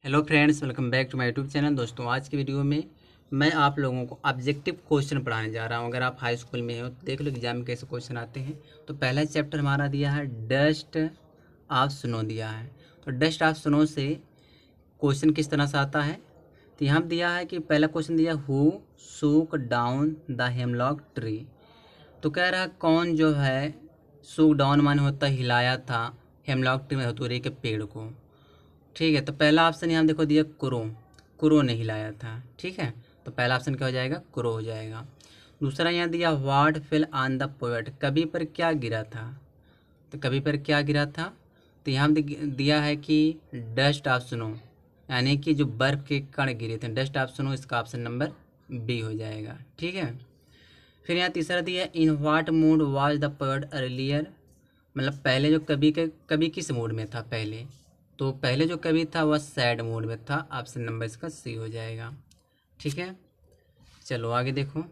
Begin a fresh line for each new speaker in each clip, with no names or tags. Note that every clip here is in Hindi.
Hello friends, welcome back to my YouTube channel. दोस्तों, आज की वीडियो में मैं आप लोगों को ऑब्जेक्टिव क्वेश्चन पढ़ाने जा रहा हूं। अगर आप हाई स्कूल में हो तो देख लो एग्जाम में कैसे क्वेश्चन आते हैं। तो पहला चैप्टर हमारा दिया है डस्ट ऑफ स्नो दिया है। तो डस्ट ऑफ स्नो से क्वेश्चन किस तरह से आता है, तो यहाँ दिया है कि पहला क्वेश्चन दिया who shook down the hemlock tree. तो कह रहा है कौन जो है सूक डाउन माने होता हिलाया था हेमलॉक ट्री में हथौड़े के पेड़ को। ठीक है, तो पहला ऑप्शन यहाँ देखो दिया क्रो, क्रो ने हिलाया था। ठीक है, तो पहला ऑप्शन क्या हो जाएगा, क्रो हो जाएगा। दूसरा यहाँ दिया what fell on the poet, कवि पर क्या गिरा था। तो कवि पर क्या गिरा था, तो यहाँ दिया है कि डस्ट ऑफ स्नो, यानी कि जो बर्फ़ के कण गिरे थे, डस्ट ऑफ स्नो, इसका ऑप्शन नंबर बी हो जाएगा। ठीक है, फिर यहाँ तीसरा दिया in what mood was the poet earlier, मतलब पहले जो कवि किस मूड में था पहले, तो पहले जो कवि था वह सैड मूड में था। ऑप्शन नंबर इसका सी हो जाएगा। ठीक है, चलो आगे देखो।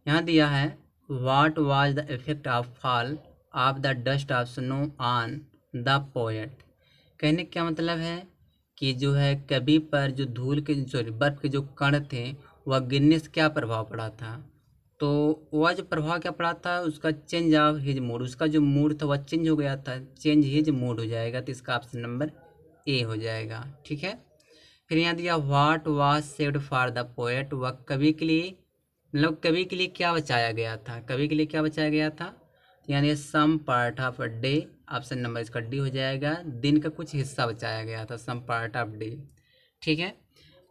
यहाँ दिया है what was the effect of fall of the dust of snow on the poet. कहने का क्या मतलब है कि जो है कवि पर जो धूल के सॉरी बर्फ़ के जो कण थे वह गिरने से क्या प्रभाव पड़ा था। तो वह जो प्रभाव क्या पड़ा था, उसका चेंज ऑफ हिज मूड, उसका जो मूड था वह चेंज हो गया था, चेंज हिज मूड हो जाएगा। तो इसका ऑप्शन नंबर ए हो जाएगा। ठीक है, फिर यहाँ दिया what was saved for the poet, वह कवि के लिए, मतलब कवि के लिए क्या बचाया गया था, कवि के लिए क्या बचाया गया था, तो यानी some part of a day. Option number इसका डी हो जाएगा, दिन का कुछ हिस्सा बचाया गया था, सम पार्ट ऑफ डे। ठीक है,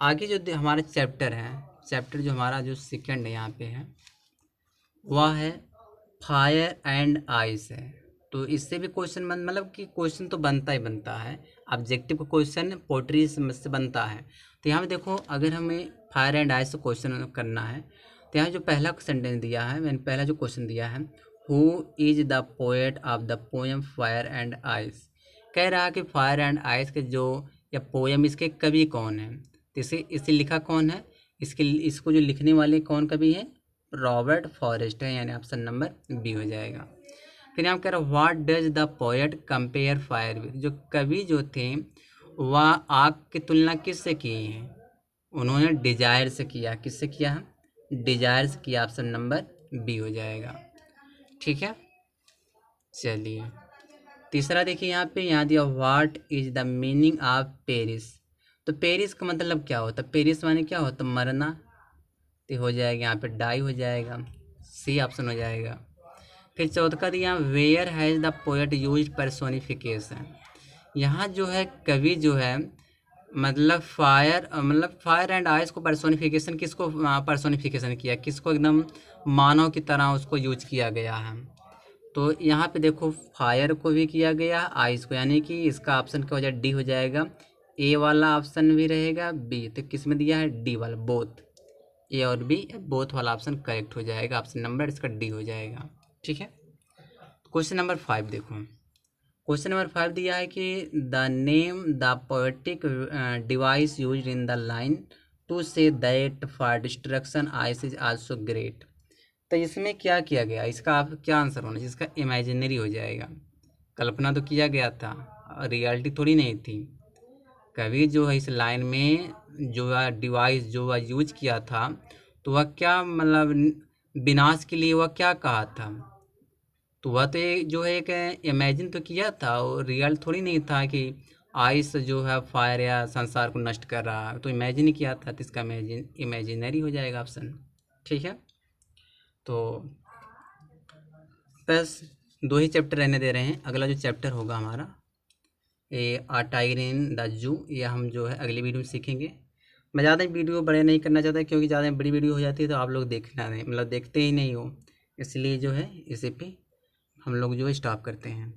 आगे जो हमारा चैप्टर है, चैप्टर जो हमारा जो सेकंड यहाँ पे है वह है फायर एंड आइस है। तो इससे भी क्वेश्चन मतलब कि क्वेश्चन तो बनता ही बनता है, ऑब्जेक्टिव का क्वेश्चन पोएट्री से बनता है। तो यहाँ पे देखो, अगर हमें फायर एंड आइस से क्वेश्चन करना है तो यहाँ जो पहला सेंटेंस दिया है, मैंने पहला जो क्वेश्चन दिया है who is the poet of the poem fire and ice, कह रहा है कि फायर एंड आइस के जो या पोएम इसके कवि कौन है। तो इसे लिखा कौन है, इसको जो लिखने वाले कौन कवि है, रॉबर्ट फॉरेस्ट है, यानी ऑप्शन नंबर बी हो जाएगा। फिर यहाँ कह रहा है what does the poet compare fire with, जो कवि जो थे वह आग की तुलना किससे किए हैं, उन्होंने डिजायर से किया। किससे किया है, डिजायर से किया। ऑप्शन नंबर बी हो जाएगा। ठीक है, चलिए तीसरा देखिए यहाँ पे, यहाँ दिया what is the meaning of Paris. तो पेरिस का मतलब क्या होता है, पेरिस माने क्या होता, मरना। तो हो जाएगा यहाँ पे डाई हो जाएगा, सी ऑप्शन हो जाएगा। फिर चौथा दिया where has the poet use personification, यहाँ जो है कवि जो है मतलब फायर एंड आइस को पर्सोनिफिकेशन, किसको पर्सोनिफिकेशन किया, किसको एकदम मानव की तरह उसको यूज किया गया है। तो यहाँ पे देखो फायर को भी किया गया, आइस को, यानी कि इसका ऑप्शन क्या हो जाए, डी हो जाएगा। ए वाला ऑप्शन भी रहेगा, बी, तो किस में दिया है, डी वाला, बोथ, ए और बी बोथ वाला ऑप्शन करेक्ट हो जाएगा। ऑप्शन नंबर इसका डी हो जाएगा। ठीक है, क्वेश्चन नंबर 5 देखो। क्वेश्चन नंबर 5 दिया है कि the name the poetic device use in the line to say that for destruction ice is also great. तो इसमें क्या किया गया, इसका आप क्या आंसर होना चाहिए, इसका इमेजिनरी हो जाएगा। कल्पना तो किया गया था, रियलिटी थोड़ी नहीं थी। कवि जो है इस लाइन में जो डिवाइस जो वह यूज किया था, तो वह क्या मतलब विनाश के लिए वह क्या कहा था। तो वह तो जो है एक इमेजिन तो किया था, और रियल थोड़ी नहीं था कि आइस जो है फायर या संसार को नष्ट कर रहा है, तो इमेजिन किया था। तो इसका इमेजिनरी हो जाएगा ऑप्शन। ठीक है, तो बस 2 ही चैप्टर रहने दे रहे हैं। अगला जो चैप्टर होगा हमारा ये a tiger in the zoo, ये हम जो है अगली वीडियो में सीखेंगे। मैं ज़्यादा वीडियो बड़े नहीं करना चाहता, क्योंकि ज़्यादा बड़ी वीडियो हो जाती है तो आप लोग देखना नहीं, मतलब देखते ही नहीं हो, इसलिए जो है इसी पे हम लोग जो है स्टॉप करते हैं।